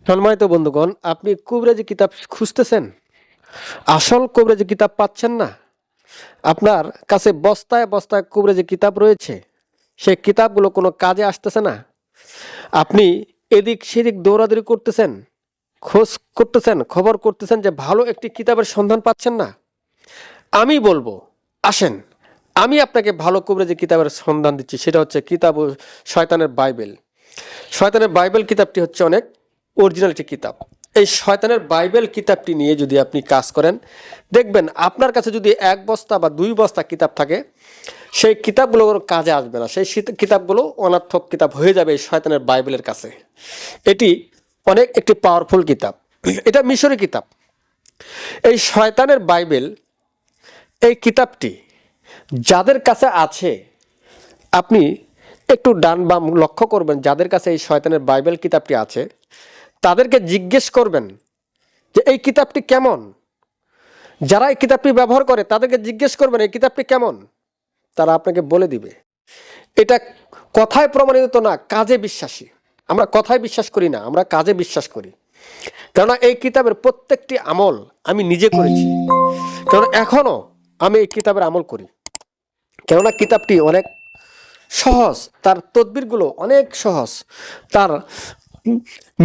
সম্মানিত বন্ধুগণ, আপনি কবিরাজি কিতাব খুঁজতেছেন, আসল কবিরাজি কিতাব পাচ্ছেন না। আপনার কাছে বস্তায় বস্তায় কবিরাজি কিতাব রয়েছে, সেই কিতাবগুলো কোনো কাজে আসতেছে না। আপনি এদিক সেদিক দৌড়াদৌড়ি করতেছেন, খোঁজ করতেছেন, খবর করতেছেন যে ভালো একটি কিতাবের সন্ধান পাচ্ছেন না। আমি বলবো, আসেন, আমি আপনাকে ভালো কবিরাজি কিতাবের সন্ধান দিচ্ছি। সেটা হচ্ছে কিতাব শয়তানের বাইবেল। শয়তানের বাইবেল কিতাবটি হচ্ছে অনেক অরিজিনাল একটি কিতাব। এই শয়তানের বাইবেল কিতাবটি নিয়ে যদি আপনি কাজ করেন, দেখবেন আপনার কাছে যদি এক বস্তা বা দুই বস্তা কিতাব থাকে, সেই কিতাবগুলো কোনো কাজে আসবে না। সেই কিতাবগুলো অনর্থক কিতাব হয়ে যাবে এই শয়তানের বাইবেলের কাছে। এটি অনেক একটি পাওয়ারফুল কিতাব, এটা মিশরি কিতাব। এই শয়তানের বাইবেল, এই কিতাবটি যাদের কাছে আছে, আপনি একটু ডান বাম লক্ষ্য করবেন, যাদের কাছে এই শয়তানের বাইবেল কিতাবটি আছে তাদেরকে জিজ্ঞেস করবেন যে এই কিতাবটি কেমন। যারা এই কিতাবটি ব্যবহার করে তাদেরকে জিজ্ঞেস করবেন এই কিতাবটি কেমন, তারা আপনাকে বলে দিবে। এটা কথায় প্রমাণিত না, কাজে বিশ্বাসী। আমরা কথায় বিশ্বাস করি না, আমরা কাজে বিশ্বাস করি। কেননা এই কিতাবের প্রত্যেকটি আমল আমি নিজে করেছি, কেননা এখনো আমি এই কিতাবের আমল করি। কেননা কিতাবটি অনেক সহজ, তার তদবিরগুলো অনেক সহজ, তার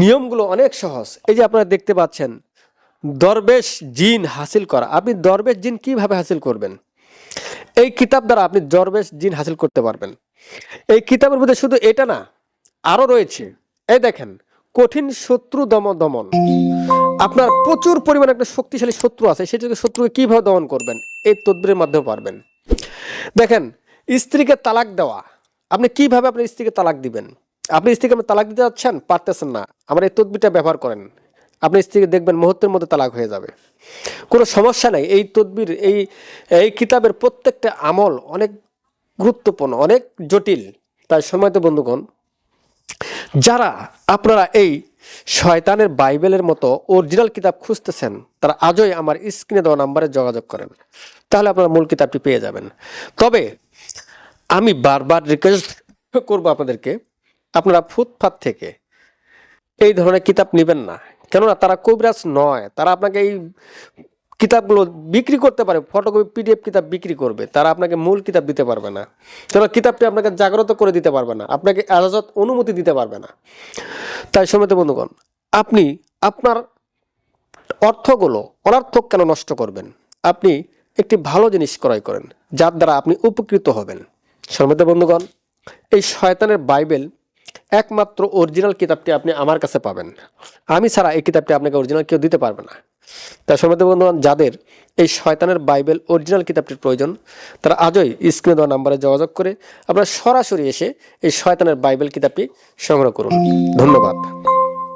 নিয়মগুলো অনেক সহজ। এই যে আপনারা দেখতে পাচ্ছেন, দরবেশ জিন হাসিল করা। আপনি দরবেশ জিন কিভাবে হাসিল করবেন? এই কিতাব দ্বারা আপনি দরবেশ জিন হাসিল করতে পারবেন। এই কিতাবের মধ্যে শুধু এটা না, আরো রয়েছে। এই দেখেন, কঠিন শত্রু দমন। আপনার প্রচুর পরিমাণে একটা শক্তিশালী শত্রু আছে, সেটাকে শত্রুকে কিভাবে দমন করবেন এই তদবিরের মাধ্যমে পারবেন। দেখেন, স্ত্রীকে তালাক দেওয়া, আপনি কিভাবে আপনার স্ত্রীকে তালাক দিবেন? আপনি স্ত্রীকে আপনি তালাক দিতে যাচ্ছেন, পারতেছেন না, আমার এই তদবিরটা ব্যবহার করেন। আপনি স্ত্রীকে দেখবেন মুহূর্তের মধ্যে তালাক হয়ে যাবে, কোনো সমস্যা নাই। এই তদবির, এই কিতাবের প্রত্যেকটা আমল অনেক গুরুত্বপূর্ণ, অনেক জটিল। তাই সম্মানিত বন্ধুগণ, যারা আপনারা এই শয়তানের বাইবেলের মতো অরিজিনাল কিতাব খুঁজতেছেন, তারা আজই আমার স্ক্রিনে দেওয়া নাম্বারে যোগাযোগ করেন, তাহলে আপনারা মূল কিতাবটি পেয়ে যাবেন। তবে আমি বারবার রিকোয়েস্ট করবো আপনাদেরকে, আপনারা ফুটপাত থেকে এই ধরনের কিতাব নেবেন না। কেননা তারা কবিরাজ নয়, তারা আপনাকে এই কিতাবগুলো বিক্রি করতে পারে, ফটোকপি পিডিএফ কিতাব বিক্রি করবে, তারা আপনাকে মূল কিতাব দিতে পারবে না। কেননা কিতাবটি আপনাকে জাগ্রত করে দিতে পারবে না, আপনাকে এজাজত অনুমতি দিতে পারবে না। তাই সম্মানিত বন্ধুগণ, আপনি আপনার অর্থগুলো অনর্থক কেন নষ্ট করবেন? আপনি একটি ভালো জিনিস ক্রয় করেন, যার দ্বারা আপনি উপকৃত হবেন। সম্মানিত বন্ধুগণ, এই শয়তানের বাইবেল একমাত্র অরিজিনাল কিতাবটি আপনি আমার কাছে পাবেন। আমি ছাড়া এই কিতাবটি আপনাকে অরিজিনাল কেউ দিতে পারবে না। তাই সম্মানিত বন্ধুগণ, যাদের এই শয়তানের বাইবেল অরিজিনাল কিতাবটির প্রয়োজন, তারা আজই স্ক্রিনে দেওয়া নাম্বারে যোগাযোগ করে আপনারা সরাসরি এসে এই শয়তানের বাইবেল কিতাবটি সংগ্রহ করুন। ধন্যবাদ।